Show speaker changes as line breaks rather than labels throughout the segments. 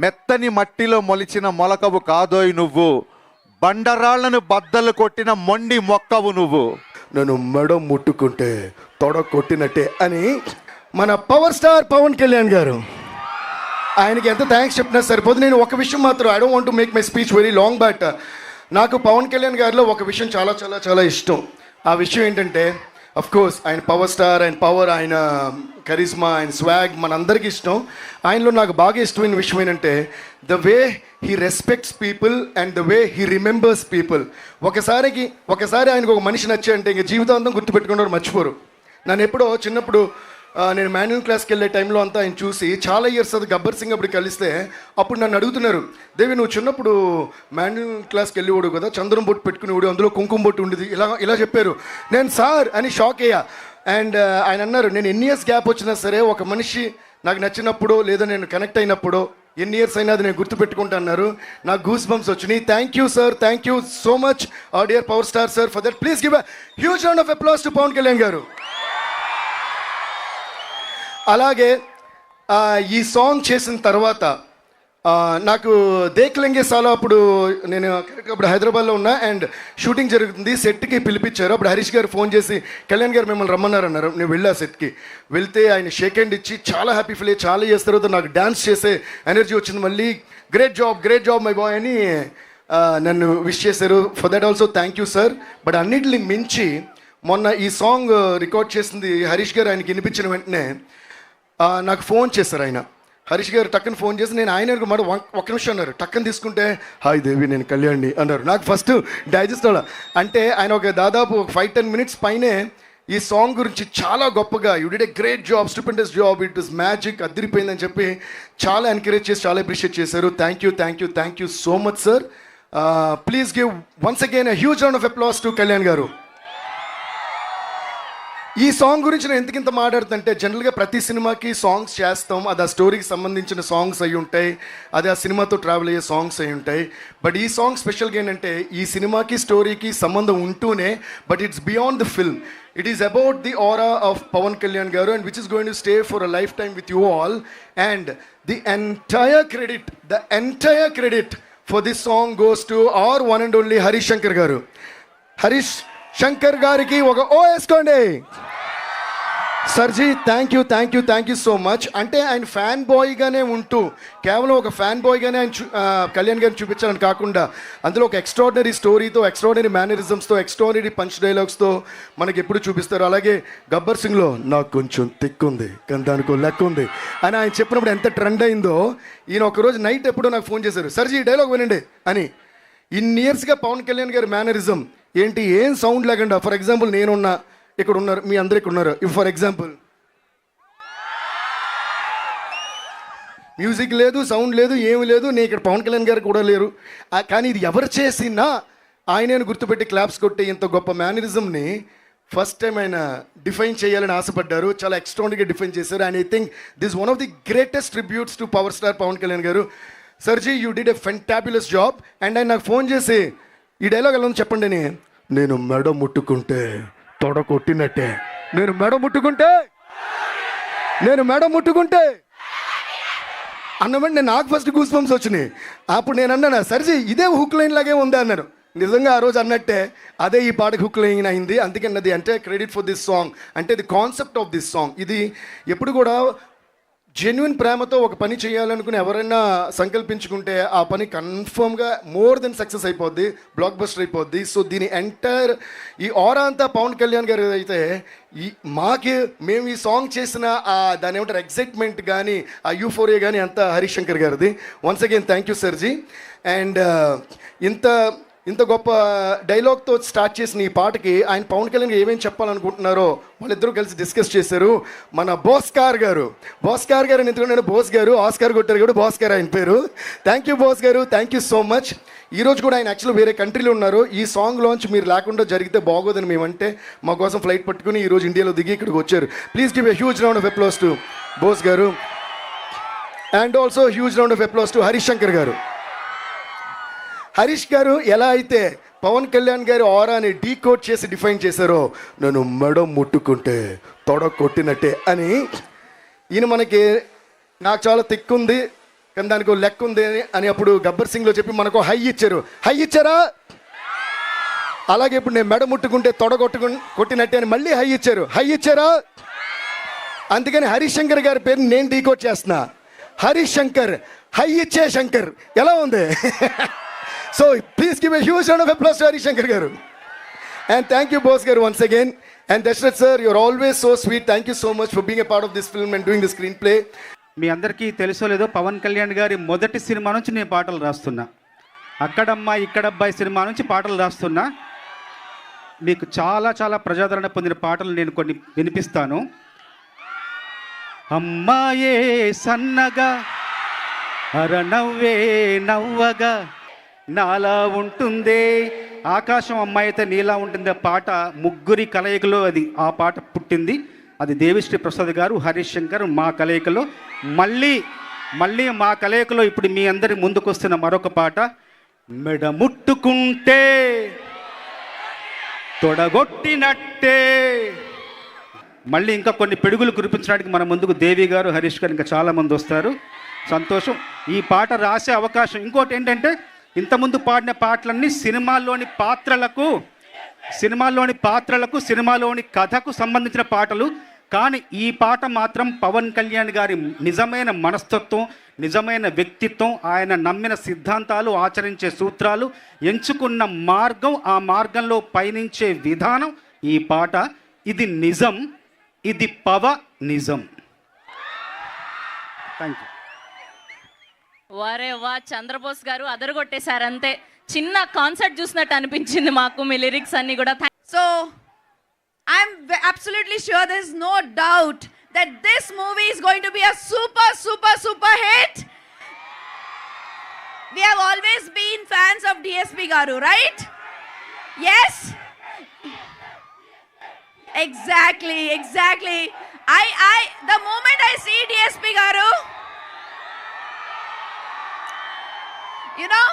మెత్తని మట్టిలో మొలిచిన మొలకవు కాదోయ్ నువ్వు, బండరాళ్లను బద్దలు కొట్టిన మొండి మొక్కవు నువ్వు.
నన్ను మెడ ముట్టుకుంటే తొడ కొట్టినట్టే అని మన పవర్ స్టార్ పవన్ కళ్యాణ్ గారు, ఆయనకి ఎంత థ్యాంక్స్ చెప్పినా సరిపోదు. నేను ఒక విషయం మాత్రం, I don't want to make my speech very long, but నాకు పవన్ కళ్యాణ్ గారిలో ఒక విషయం చాలా చాలా చాలా ఇష్టం. ఆ విషయం ఏంటంటే, అఫ్ కోర్స్ ఆయన పవర్ స్టార్, ఆయన పవర్, ఆయన కరిజ్మా, ఆయన స్వాగ్ మనందరికీ ఇష్టం. ఆయనలో నాకు బాగా ఇష్టమైన విషయం ఏంటంటే the way he respects people and the way he remembers people. ఒకసారి ఆయనకు ఒక మనిషి నచ్చాయంటే ఇంక జీవితాంతం గుర్తుపెట్టుకున్నారు, మర్చిపోరు. నన్ను ఎప్పుడో చిన్నప్పుడు నేను మాన్యువల్ క్లాస్కి వెళ్ళే టైంలో అంతా ఆయన చూసి చాలా ఇయర్స్ అది గబ్బర్ సింగ్ అప్పుడు కలిస్తే అప్పుడు నన్ను అడుగుతున్నారు, దేవి నువ్వు చిన్నప్పుడు మాన్యువల్ క్లాస్కి వెళ్ళేవాడు కదా, చంద్రం బొట్టు పెట్టుకునేవాడు, అందులో కుంకుమ బొట్టు ఉండేది, ఇలా చెప్పారు. నేను సార్ అని షాక్ అయ్యా. అండ్ ఆయన అన్నారు, నేను ఎన్ని ఇయర్స్ గ్యాప్ వచ్చినా సరే ఒక మనిషి నాకు నచ్చినప్పుడు లేదా నేను కనెక్ట్ అయినప్పుడు ఎన్ని ఇయర్స్ అయినా అది నేను గుర్తుపెట్టుకుంటా అన్నారు. నాకు గూస్ బంప్స్ వచ్చినాయి. Thank you sir, thank you so much dear power star sir for that. Please give a huge round of applause to Pavan Kalyan గారు. అలాగే ఈ సాంగ్ చేసిన తర్వాత నాకు దేక్లెంగే సాలో అప్పుడు నేను అప్పుడు హైదరాబాద్లో ఉన్నా అండ్ షూటింగ్ జరుగుతుంది. సెట్కి పిలిపించారు. అప్పుడు హరీష్ గారు ఫోన్ చేసి కళ్యాణ్ గారు మిమ్మల్ని రమ్మన్నారన్నారు. నేను వెళ్ళా సెట్కి. వెళ్తే ఆయన షేక్ హ్యాండ్ ఇచ్చి చాలా హ్యాపీ ఫీల్ అయ్యి చాలా చేసిన తర్వాత నాకు డ్యాన్స్ చేసే ఎనర్జీ వచ్చింది. మళ్ళీ గ్రేట్ జాబ్ మై బాయ్ అని నన్ను విష్ చేశారు. For that also thank you sir. But అన్నిటిని మించి మొన్న ఈ సాంగ్ రికార్డ్ చేసింది హరీష్ గారు. ఆయనకి వినిపించిన వెంటనే నాకు ఫోన్ చేశారు ఆయన. హరీష్ గారు టక్కని ఫోన్ చేసి నేను ఆయన మాట ఒక్క నిమిషం అన్నారు. టక్కని తీసుకుంటే హాయ్ దేవి నేను కళ్యాణ్ని అన్నారు. నాకు ఫస్ట్ డైజెస్ట్ అవ్వాలి. అంటే ఆయన ఒక దాదాపు 5-10 minutes పైనే ఈ సాంగ్ గురించి చాలా గొప్పగా you did a great job, stupendous job, it is magic, అదిరిపోయిందని చెప్పి చాలా ఎంకరేజ్ చేసి చాలా అప్రిషియేట్ చేశారు. Thank you so much sir. Please give once again a huge round of applause to Kalyan garu. ఈ సాంగ్ గురించి నేను ఎందుకింత మాట్లాడుతుంటే, జనరల్గా ప్రతి సినిమాకి సాంగ్స్ చేస్తాం, అది ఆ స్టోరీకి సంబంధించిన సాంగ్స్ అయి ఉంటాయి, అది ఆ సినిమాతో ట్రావెల్ అయ్యే సాంగ్స్ అయి ఉంటాయి. బట్ ఈ సాంగ్ స్పెషల్గా ఏంటంటే ఈ సినిమాకి స్టోరీకి సంబంధం ఉంటూనే but it's beyond the film. It is about the aura of Pavan Kalyan గారు and which is going to stay for a life time with you all. And the entire credit for this song goes to our one and only Harish Shankar garu. Harish Shankar గారికి ఒక ఓ వేసుకోండి. సర్జీ thank you so much. అంటే ఆయన fan బాయ్గానే ఉంటూ కేవలం ఒక fan బాయ్గానే ఆయన కళ్యాణ్ గారిని చూపించాలని కాకుండా అందులో ఒక ఎక్స్ట్రాడినరీ స్టోరీతో, ఎక్స్ట్రాడినరీ మేనరిజమ్స్తో, ఎక్స్ట్రాడినరీ పంచ్ డైలాగ్స్తో మనకి ఎప్పుడు చూపిస్తారు. అలాగే గబ్బర్ సింగ్లో నాకు కొంచెం తిక్కుంది కానీ దానికో లెక్క ఉంది అని ఆయన చెప్పినప్పుడు ఎంత ట్రెండ్ అయిందో, ఈయన ఒకరోజు నైట్ ఎప్పుడో నాకు ఫోన్ చేశారు, సర్జీ ఈ డైలాగ్ వినండి అని. ఇన్ని ఇయర్స్గా పవన్ కళ్యాణ్ గారి మేనరిజం ఏంటి, ఏం సౌండ్ లేకుండా, ఫర్ ఎగ్జాంపుల్ నేనున్నా, ఇక్కడ ఉన్నారు, మీ అందరు ఇక్కడ ఉన్నారు, ఫర్ ఎగ్జాంపుల్ మ్యూజిక్ లేదు, సౌండ్ లేదు, ఏమి లేదు, నేను ఇక్కడ పవన్ కళ్యాణ్ గారు కూడా లేరు. కానీ ఇది ఎవరు చేసినా ఆయనను గుర్తుపెట్టి క్లాప్స్ కొట్టి ఇంత గొప్ప మేనరిజంని ఫస్ట్ టైం ఆయన డిఫైన్ చేయాలని ఆశపడ్డారు. చాలా ఎక్స్ట్రాడినరీగా డిఫైన్ చేశారు. And I think this one of the greatest tributes to power star Pawan Kalyan గారు. సర్జీ you did a fantabulous job. And ఆయన నాకు ఫోన్ చేసి ఈ డైలాగ్ ఎలా ఉంది చెప్పండి అని. నేను మెడ ముట్టుకుంటే తొడ కొట్టినట్టే, నేను మెడ ముట్టుకుంటే అన్నమాట. నాకు ఫస్ట్ గూస్ బంప్స్ వచ్చినాయి. అప్పుడు నేను అన్నాను, సర్జీ ఇదే హుక్ లైన్ లాగే ఉంది అన్నారు. నిజంగా ఆ రోజు అన్నట్టే అదే ఈ పాటకి హుక్ లైన్ అయింది. అందుకన్నది అంటే క్రెడిట్ ఫర్ దిస్ సాంగ్, అంటే the concept of this song. ఇది ఎప్పుడు కూడా జెన్యున్ ప్రేమతో ఒక పని చేయాలనుకుని ఎవరైనా సంకల్పించుకుంటే ఆ పని కన్ఫర్మ్గా మోర్ దెన్ సక్సెస్ అయిపోద్ది, బ్లాక్ బస్టర్ అయిపోద్ది. సో దీని ఎంటైర్ ఈ ఆరా అంతా పవన్ కళ్యాణ్ గారు అయితే మేము ఈ సాంగ్ చేసిన దాని ఏమంటారు ఎగ్జైట్మెంట్ కానీ ఆ యూఫోరియా కానీ అంతా హరీష్ శంకర్ గారిది. Once again thank you సర్జీ. And ఇంత గొప్ప డైలాగ్తో స్టార్ట్ చేసిన ఈ పాటకి ఆయన పవన్ కళ్యాణ్ ఏమేమి చెప్పాలనుకుంటున్నారో వాళ్ళిద్దరూ కలిసి డిస్కస్ చేశారు. మన భాస్కర్ గారు ఎందుకంటే నేను బోస్ గారు, ఆస్కార్ కొట్టారు కూడా భాస్కర్ ఆయన పేరు. థ్యాంక్ యూ బాస్ గారు, థ్యాంక్ యూ సో మచ్. ఈరోజు కూడా ఆయన యాక్చువల్లీ వేరే కంట్రీలో ఉన్నారు. ఈ సాంగ్ లాంచ్ మీరు లేకుండా జరిగితే బాగోదని మేమంటే మా కోసం ఫ్లైట్ పట్టుకుని ఈరోజు ఇండియాలో దిగి ఇక్కడికి వచ్చారు. Please give a huge round of applause to Bose garu. And also huge round of applause to Harish Shankar garu. Harish గారు ఎలా అయితే పవన్ కళ్యాణ్ గారి ఆరాని డీకోడ్ చేసి డిఫైన్ చేశారో, నన్ను మెడ ముట్టుకుంటే తొడ కొట్టినట్టే అని ఈయన మనకి నాకు చాలా తిక్కుంది, కానీ దానికి ఒక లెక్క ఉంది అని అప్పుడు గబ్బర్ సింగ్లో చెప్పి మనకు హై ఇచ్చారు. హై ఇచ్చారా? అలాగే ఇప్పుడు నేను మెడ ముట్టుకుంటే కొట్టినట్టే అని మళ్ళీ హై ఇచ్చారు. హై ఇచ్చారా? అందుకని హరిశంకర్ గారి పేరు నేను డీకోడ్ చేస్తున్నా. హరిశంకర్, హై ఇచ్చే శంకర్. ఎలా ఉంది? So please give a huge round of applause to Harishankar గారు. And thank you, boss garu, once again. And Dashrath sir, you're always so sweet. Thank you so much for being a part of this film and doing the screenplay.
మీ అందరికీ తెలుసో లేదో పవన్ కళ్యాణ్ గారి మొదటి cinema నుంచి నేను పాటలు రాస్తున్నా. అక్కడమ్మా ఇక్కడబ్బాయి సినిమా నుంచి పాటలు రాస్తున్నా. మీకు చాలా చాలా ప్రజాదరణ పొందిన పాటలు నేను కొన్ని వినిపిస్తాను. అమ్మాయే సన్నగా అరనవ్వే నవ్వగా నాలా ఉంటుందే ఆకాశం, అమ్మాయి అయితే నీలా ఉంటుంది. పాట ముగ్గురి కలయికలో ఆ పాట పుట్టింది. అది దేవిశ్రీ ప్రసాద్ గారు, హరీష్ శంకర్ మా కలయికలో. మళ్ళీ మా కలయికలో ఇప్పుడు మీ అందరి ముందుకు వస్తున్న మరొక పాట, మెడ ముట్టుకుంటే తొడగొట్టినట్టే. మళ్ళీ ఇంకా కొన్ని పిడుగులు కురిపించడానికి మన ముందుకు దేవి గారు, హరీష్ గారు, ఇంకా చాలామంది వస్తారు. సంతోషం. ఈ పాట రాసే అవకాశం. ఇంకోటి ఏంటంటే, ఇంతకుముందు పాడిన పాటలన్నీ సినిమాల్లోని పాత్రలకు సినిమాలోని కథకు సంబంధించిన పాటలు. కానీ ఈ పాట మాత్రం పవన్ కళ్యాణ్ గారి నిజమైన మనస్తత్వం, నిజమైన వ్యక్తిత్వం, ఆయన నమ్మిన సిద్ధాంతాలు, ఆచరించే సూత్రాలు, ఎంచుకున్న మార్గం, ఆ మార్గంలో పయనించే విధానం ఈ పాట. ఇది నిజం, ఇది నిజం. Thank you.
వారే వా, చంద్రబోస్ గారు అదరగొట్టేశారు అంతే. చిన్న కాన్సర్ట్ చూసినట్టు అనిపించింది మాకు మీ లిరిక్స్ అన్ని కూడా.
So I'm absolutely sure there's no doubt that this movie is going to be a super hit. We have always been fans of DSP Garu, right? Yes? Exactly. The moment I see DSP Garu, you know,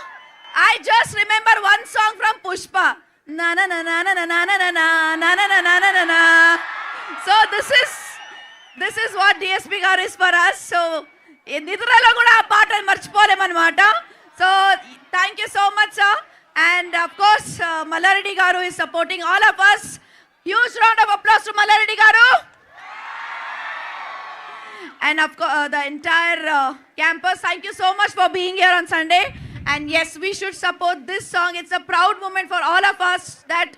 I just remember one song from Pushpa. Na na na na na na na na na na na na na na na. So this is what DSP Garu is for us. So nidralo kuda aa paata marchipolem anamata. So thank you so much, sir. And of course Mallareddy Garu is supporting all of us. Huge round of applause to Mallareddy Garu. And of course the entire campus, thank you so much for being here on Sunday. And yes, we should support this song. It's a proud moment for all of us that,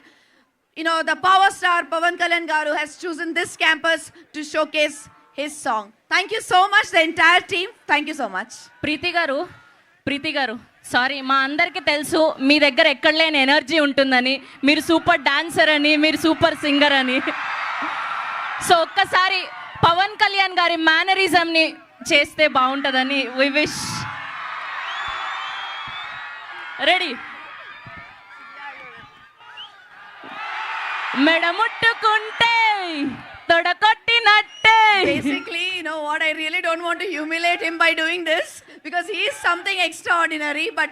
you know, the power star Pavan Kalyan Garu has chosen this campus to showcase his song. Thank you so much, the entire team. Thank you so much.
ప్రీతి గారు sorry, మా అందరికీ తెలుసు మీ దగ్గర ఎక్కడ లేని energy ఉంటుందని, మీరు super dancer అని, మీరు సూపర్ సింగర్ అని. సో ఒక్కసారి పవన్ కళ్యాణ్ గారి మేనరిజంని చేస్తే బాగుంటుందని వి విష్. రెడీ? మెడ ముట్టుకుంటే తొడకొట్టినట్టే.
Basically, you know what, I really don't want to humiliate him by doing this because he is something extraordinary. But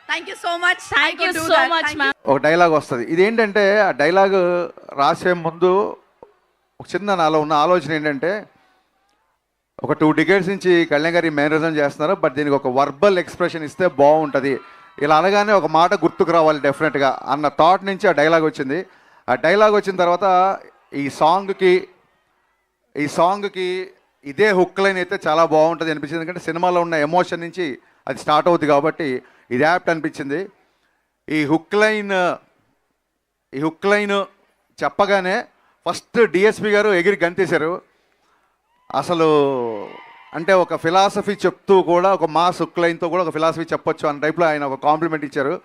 thank you so much.
Thank you so much, ma'am.
ఒక dialogue వస్తుంది. ఇదేంటంటే ఆ dialogue రాసే ముందు ఒక చిన్న నాలో ఉన్న ఆలోచన ఏంటంటే, ఒక 2 decades నుంచి కళ్యాణ్ గారి మేనరిజం చేస్తున్నారు, బట్ దీనికి ఒక వర్బల్ ఎక్స్ప్రెషన్ ఇస్తే బాగుంటుంది, ఇలా అనగానే ఒక మాట గుర్తుకు రావాలి డెఫినెట్గా అన్న థాట్ నుంచి ఆ డైలాగ్ వచ్చింది. ఆ డైలాగ్ వచ్చిన తర్వాత ఈ సాంగ్కి ఇదే హుక్ లైన్ అయితే చాలా బాగుంటుంది అనిపించింది. ఎందుకంటే సినిమాలో ఉన్న ఎమోషన్ నుంచి అది స్టార్ట్ అవుతుంది కాబట్టి ఇది యాప్ట్ అనిపించింది. ఈ హుక్ లైన్ చెప్పగానే ఫస్ట్ డిఎస్పి గారు ఎగిరి గంతేశారు. అసలు అంటే ఒక ఫిలాసఫీ చెప్తూ కూడా ఒక మాస్ హుక్ లైన్తో కూడా ఒక ఫిలాసఫీ చెప్పొచ్చు అన్న టైప్లో ఆయన ఒక కాంప్లిమెంట్ ఇచ్చారు.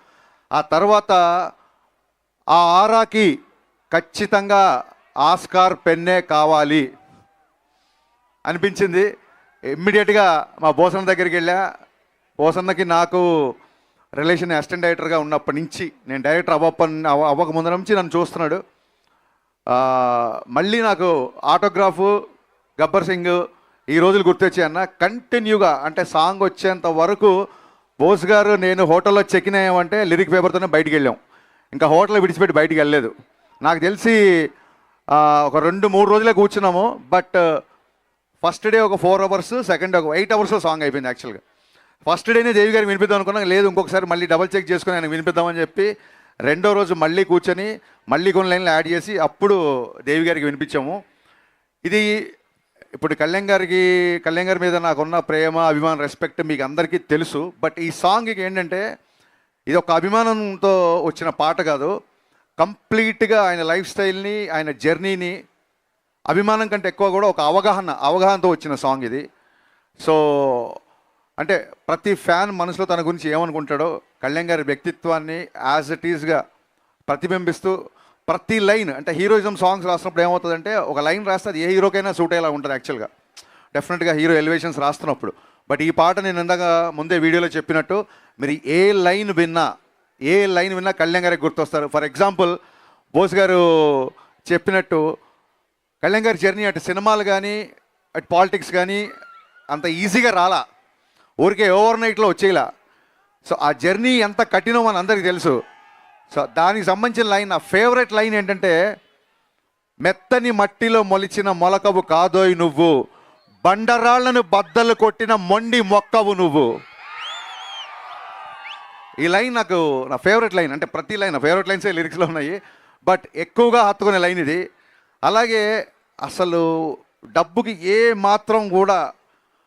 ఆ తర్వాత ఆ ఆరాకి ఖచ్చితంగా ఆస్కార్ పెన్నే కావాలి అనిపించింది. ఇమ్మీడియట్గా మా బోసన్న దగ్గరికి వెళ్ళా. బోసన్నకి నాకు రిలేషన్ అసిస్టెంట్ డైరెక్టర్గా ఉన్నప్పటి నుంచి, నేను డైరెక్టర్ అవ్వక ముందు నుంచి నన్ను చూస్తున్నాడు. మళ్ళీ నాకు ఆటోగ్రాఫు, గబ్బర్ సింగ్ ఈ రోజులు గుర్తొచ్చాయి అన్న. కంటిన్యూగా అంటే సాంగ్ వచ్చేంత వరకు బోస్ గారు నేను హోటల్లో చెక్ ఇన్ అయ్యామంటే లిరిక్ పేపర్తోనే బయటికి వెళ్ళాం. ఇంకా హోటల్ విడిచిపెట్టి బయటికి వెళ్ళలేదు. నాకు తెలిసి ఒక 2-3 రోజులే కూర్చున్నాము. బట్ ఫస్ట్ డే ఒక 4 hours, సెకండ్ డే ఒక 8 hours సాంగ్ అయిపోయింది యాక్చువల్గా. ఫస్ట్ డేనే దేవి గారికి వినిపిద్దాం అనుకున్నాం, లేదు ఇంకొకసారి మళ్ళీ డబల్ చెక్ చేసుకుని ఆయన వినిపిద్దామని చెప్పి రెండో రోజు మళ్ళీ కూర్చొని మళ్ళీ కొన్ని లైన్లు యాడ్ చేసి అప్పుడు దేవి గారికి వినిపించాము. ఇది ఇప్పుడు కళ్యాణ్ గారి మీద నాకున్న ప్రేమ, అభిమానం, రెస్పెక్ట్ మీకు అందరికీ తెలుసు. బట్ ఈ సాంగ్కి ఏంటంటే ఇది ఒక అభిమానంతో వచ్చిన పాట కాదు, కంప్లీట్గా ఆయన లైఫ్ స్టైల్ని, ఆయన జర్నీని, అభిమానం కంటే ఎక్కువ కూడా ఒక అవగాహనతో వచ్చిన సాంగ్ ఇది. సో అంటే ప్రతి ఫ్యాన్ మనసులో తన గురించి ఏమనుకుంటాడో కళ్యాణ్ గారి వ్యక్తిత్వాన్ని యాజ్ ఇట్ ఈస్గా ప్రతిబింబిస్తూ ప్రతి లైన్, అంటే హీరోయిజం సాంగ్స్ రాసినప్పుడు ఏమవుతుందంటే ఒక లైన్ రాస్తే అది ఏ హీరోకైనా సూట్ అయ్యేలా ఉంటుంది యాక్చువల్గా, డెఫినెట్గా హీరో ఎలివేషన్స్ రాస్తున్నప్పుడు. బట్ ఈ పాట నేను ఇందాక ముందే వీడియోలో చెప్పినట్టు మీరు ఏ లైన్ విన్నా కళ్యాణ్ గారికి గుర్తొస్తారు. ఫర్ ఎగ్జాంపుల్ బోస్ గారు చెప్పినట్టు కళ్యాణ్ గారి జర్నీ అటు సినిమాలు కానీ అటు పాలిటిక్స్ కానీ అంత ఈజీగా రాలా, ఊరికే ఓవర్ నైట్లో వచ్చేలా. సో ఆ జర్నీ ఎంత కఠినో మన అందరికీ తెలుసు. సో దానికి సంబంధించిన లైన్, నా ఫేవరెట్ లైన్ ఏంటంటే, మెత్తని మట్టిలో మొలిచిన మొలకవు కాదోయ్ నువ్వు, బండరాళ్లను బద్దలు కొట్టిన మొండి మొక్కవు నువ్వు. ఈ లైన్ నాకు నా ఫేవరెట్ లైన్. అంటే ప్రతి లైన్ నా ఫేవరెట్ లైన్సే లిరిక్స్లో ఉన్నాయి, బట్ ఎక్కువగా హత్తుకునే లైన్ ఇది. అలాగే అసలు డబ్బుకి ఏ మాత్రం కూడా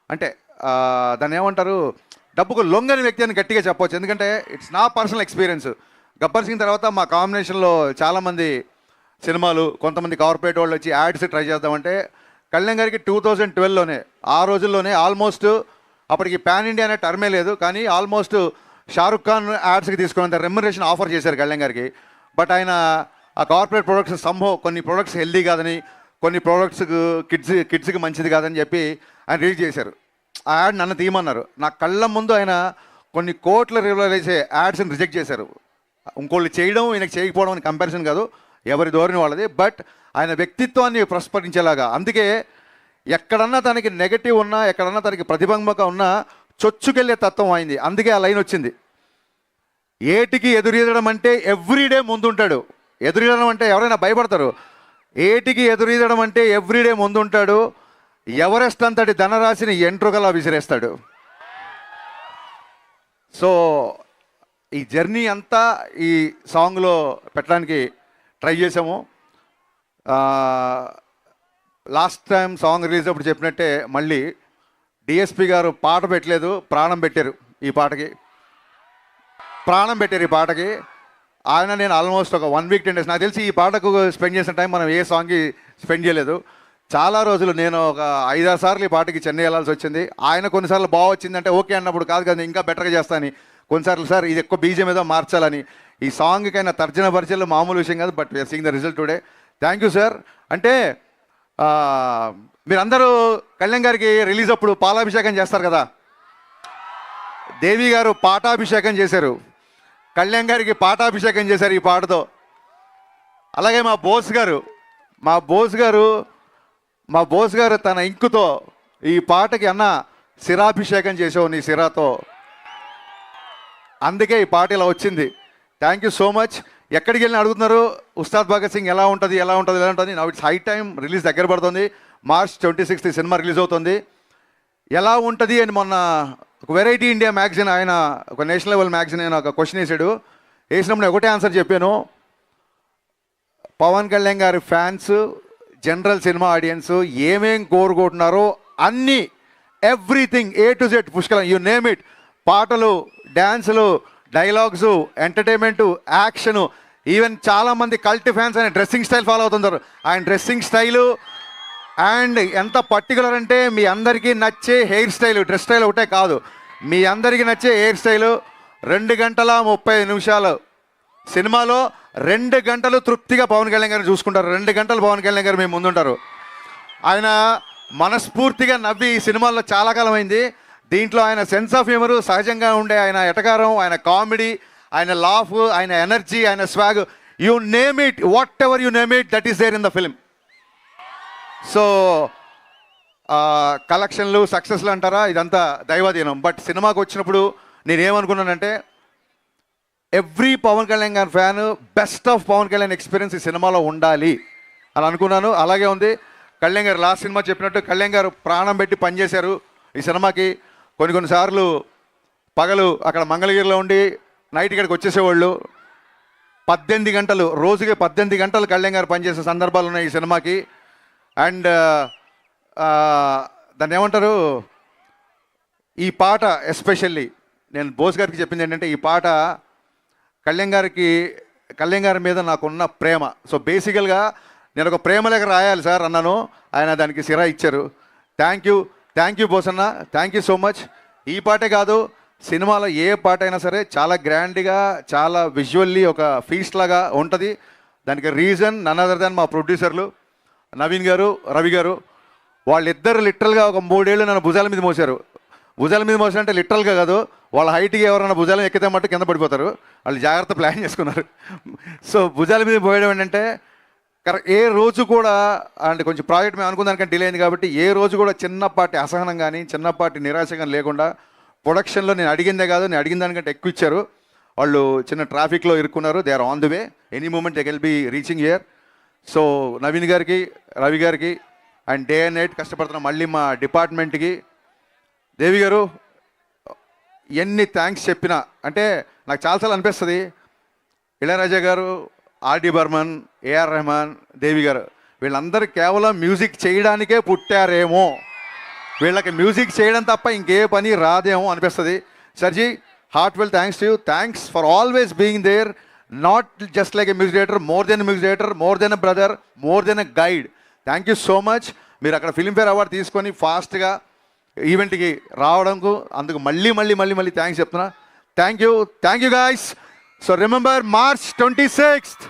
అంటే దాన్ని ఏమంటారు, డబ్బుకు లొంగని వ్యక్తి అని గట్టిగా చెప్పవచ్చు. ఎందుకంటే ఇట్స్ నా పర్సనల్ ఎక్స్పీరియన్స్. గబ్బర్ సింగ్ తర్వాత మా కాంబినేషన్లో చాలామంది సినిమాలు, కొంతమంది కార్పొరేట్ వాళ్ళు వచ్చి యాడ్స్ ట్రై చేద్దామంటే కళ్యాణ్ గారికి 2012లోనే, ఆ రోజుల్లోనే ఆల్మోస్ట్ అప్పటికి పాన్ ఇండియా అనే టర్మే లేదు, కానీ ఆల్మోస్ట్ షారుఖ్ ఖాన్ యాడ్స్కి తీసుకున్నంత రెమ్యునరేషన్ ఆఫర్ చేశారు కళ్యాణ్ గారికి. బట్ ఆయన ఆ కార్పొరేట్ ప్రొడక్ట్స్ కొన్ని ప్రొడక్ట్స్ హెల్దీ కాదని, కొన్ని ప్రొడక్ట్స్ కిడ్స్కి మంచిది కాదని చెప్పి ఆయన రిలీజ్ చేశారు. ఆ యాడ్ నన్ను తీయమన్నారు. నా కళ్ళ ముందు ఆయన కొన్ని కోట్ల రిలీజ్ చేసే యాడ్స్ని రిజెక్ట్ చేశారు. ఇంకోళ్ళు చేయడం ఈయనకి చేయకపోవడం అని కంపారిజన్ కాదు, ఎవరి ధోరణి వాళ్ళది. బట్ ఆయన వ్యక్తిత్వాన్ని ప్రస్ఫుటించేలాగా, అందుకే ఎక్కడన్నా తనకి నెగటివ్ ఉన్నా, ఎక్కడన్నా తనకి ప్రతిబింబక ఉన్నా చొచ్చుకెళ్ళే తత్వం అయింది. అందుకే ఆ లైన్ వచ్చింది, ఏటికి ఎదురీదడం అంటే ఎవ్రీడే ముందుంటాడు. ఎదురీదడం అంటే ఎవరైనా భయపడతారు, ఏటికి ఎదురీదడం అంటే ఎవ్రీడే ముందుంటాడు, ఎవరెస్ట్ అంతటి ధనరాశిని ఎంట్రుకలా విసిరేస్తాడు. సో ఈ జర్నీ అంతా ఈ సాంగ్లో పెట్టడానికి ట్రై చేసాము. లాస్ట్ టైం సాంగ్ రిలీజ్ అప్పుడు చెప్పినట్టే మళ్ళీ డిఎస్పి గారు పాట పెట్టలేదు, ప్రాణం పెట్టారు ఈ పాటకి. ఆయన నేను ఆల్మోస్ట్ ఒక 1 వీక్ 10 days, నాకు తెలిసి ఈ పాటకు స్పెండ్ చేసిన టైం మనం ఏ సాంగ్కి స్పెండ్ చేయలేదు. చాలా రోజులు నేను ఒక 5-6 సార్లు ఈ పాటకి చెన్నై వెళ్ళాల్సి వచ్చింది. ఆయన కొన్నిసార్లు బాగా వచ్చిందంటే ఓకే అన్నప్పుడు, కాదు కదా ఇంకా బెటర్గా చేస్తానని, కొన్నిసార్లు సార్ ఇది ఎక్కువ బీజం ఏదో మార్చాలని. ఈ సాంగ్కైనా తర్జన భర్జనలు మామూలు విషయం కాదు, but we are seeing the result today. Thank you sir. అంటే మీరందరూ కళ్యాణ్ గారికి రిలీజ్ అప్పుడు పాలాభిషేకం చేస్తారు కదా, దేవి గారు పాటాభిషేకం చేశారు, కళ్యాణ్ గారికి పాటాభిషేకం చేశారు ఈ పాటతో. అలాగే మా బోస్ గారు తన ఇంకుతో ఈ పాటకి అన్న శిరాభిషేకం చేసావు నీ శిరాతో, అందుకే ఈ పాట ఇలా వచ్చింది. Thank you so much. ఎక్కడికి వెళ్ళిన అడుగుతున్నారు ఉస్తాద్ భగత్ సింగ్ ఎలా ఉంటుంది. Now it's high time, release దగ్గర పడుతుంది. March 26th సినిమా రిలీజ్ అవుతుంది. ఎలా ఉంటుంది అని మొన్న ఒక వెరైటీ ఇండియా మ్యాగజైన్, ఆయన ఒక నేషనల్ లెవెల్ మ్యాగజైన్ ఆయన ఒక క్వశ్చన్ వేసినప్పుడు ఒకటే ఆన్సర్ చెప్పాను, పవన్ కళ్యాణ్ గారి ఫ్యాన్స్, జనరల్ సినిమా ఆడియన్స్ ఏమేం కోరుకుంటున్నారో అన్నీ, ఎవ్రీథింగ్ A to Z పుష్కలం, యూ నేమ్ ఇట్, పాటలు, డ్యాన్సులు, డైలాగ్స్, ఎంటర్టైన్మెంటు, యాక్షను, ఈవెన్ చాలామంది కల్ట్ ఫ్యాన్స్ ఆయన డ్రెస్సింగ్ స్టైల్ ఫాలో అవుతుంటారు. ఆయన డ్రెస్సింగ్ స్టైలు అండ్ ఎంత పర్టికులర్ అంటే మీ అందరికీ నచ్చే హెయిర్ స్టైలు, డ్రెస్ స్టైల్ ఒకటే కాదు, మీ అందరికీ నచ్చే హెయిర్ స్టైలు. 2 గంటల 30 నిమిషాలు సినిమాలో 2 గంటలు తృప్తిగా పవన్ కళ్యాణ్ గారిని చూసుకుంటారు. 2 గంటలు పవన్ కళ్యాణ్ గారు మేము ముందుంటారు. ఆయన మనస్ఫూర్తిగా నవ్వి ఈ సినిమాల్లో చాలా కాలం అయింది. దీంట్లో ఆయన సెన్స్ ఆఫ్ హ్యూమరు, సహజంగా ఉండే ఆయన ఎటకారం, ఆయన కామెడీ, ఆయన లాఫ్, ఆయన ఎనర్జీ, ఆయన swag, you name it, whatever you name it, that is there in the film. So కలెక్షన్లు, సక్సెస్లు అంటారా, ఇదంతా దైవాధీనం. బట్ సినిమాకి వచ్చినప్పుడు నేనేమనుకున్నానంటే ఎవ్రీ పవన్ కళ్యాణ్ గారి fan best of Pavan Kalyan experience ఈ సినిమాలో ఉండాలి అని అనుకున్నాను. అలాగే ఉంది. కళ్యాణ్ గారు లాస్ట్ సినిమా చెప్పినట్టు కళ్యాణ్ గారు ప్రాణం పెట్టి పనిచేశారు ఈ సినిమాకి. కొన్నిసార్లు పగలు అక్కడ మంగళగిరిలో ఉండి నైట్ ఇక్కడికి వచ్చేసేవాళ్ళు. 18 గంటలు, రోజుకి 18 గంటలు కళ్యాణ్ గారు పనిచేసే సందర్భాలు ఉన్నాయి ఈ సినిమాకి. అండ్ దాన్ని ఏమంటారు, ఈ పాట ఎస్పెషల్లీ నేను బోస్ గారికి చెప్పింది ఏంటంటే, ఈ పాట కళ్యాణ్ గారి మీద నాకున్న ప్రేమ. సో బేసికల్గా నేను ఒక ప్రేమ లేఖ రాయాలి సార్ అన్నాను, ఆయన దానికి సిరా ఇచ్చారు. థ్యాంక్ యూ బోసన్న, థ్యాంక్ యూ సో మచ్. ఈ పాటే కాదు, సినిమాలో ఏ పాట అయినా సరే చాలా గ్రాండ్గా, చాలా విజువల్లీ ఒక ఫీస్ట్ లాగా ఉంటుంది. దానికి రీజన్ నన్ అదర్ దాన్ మా ప్రొడ్యూసర్లు నవీన్ గారు, రవి గారు. వాళ్ళిద్దరు లిటరల్గా ఒక 3 ఏళ్ళు నన్ను భుజాల మీద మోసారు. భుజాల మీద మోసారంటే లిటరల్గా కాదు, వాళ్ళ హైట్కి ఎవరైనా భుజాలు ఎక్కితే మట్టు కింద పడిపోతారు. వాళ్ళు జాగ్రత్త ప్లాన్ చేసుకున్నారు. సో భుజాల మీద పోయడం ఏంటంటే ఏ రోజు కూడా, అంటే కొంచెం ప్రాజెక్ట్ మేము అనుకున్న దానికంటే డిలే అయింది కాబట్టి ఏ రోజు కూడా చిన్నపాటి అసహనం కానీ చిన్నపాటి నిరాశ కానీ లేకుండా ప్రొడక్షన్లో నేను అడిగిందే కాదు, నేను అడిగిన దానికంటే ఎక్కువ ఇచ్చారు. వాళ్ళు చిన్న ట్రాఫిక్లో ఇరుక్కున్నారు. They are on the way, any moment they'll be reaching here. So Naveen గారికి, రవి గారికి అండ్ డే అండ్ నైట్ కష్టపడుతున్న మళ్ళీ మా డిపార్ట్మెంట్కి, దేవి గారు ఎన్ని థ్యాంక్స్ చెప్పినా, అంటే నాకు చాలాసార్లు అనిపిస్తుంది, ఇళయరాజా గారు, ఆర్డి బర్మన్, ఏఆర్ రెహమాన్, దేవి గారు వీళ్ళందరూ కేవలం మ్యూజిక్ చేయడానికే పుట్టారేమో, వీళ్ళకి మ్యూజిక్ చేయడం తప్ప ఇంకే పని రాదేమో అనిపిస్తుంది. సర్జీ, Hartwell thanks to you. Thanks for always being there, not just like a music director, more than music director, more than a brother, more than a guide. Thank you so much. మీరు అక్కడ Filmfare award తీసుకొని ఫాస్ట్గా ఈవెంట్కి రావడంకు అందుకు మళ్ళీ thanks చెప్తున్నా. Thank you guys. So remember March 26th.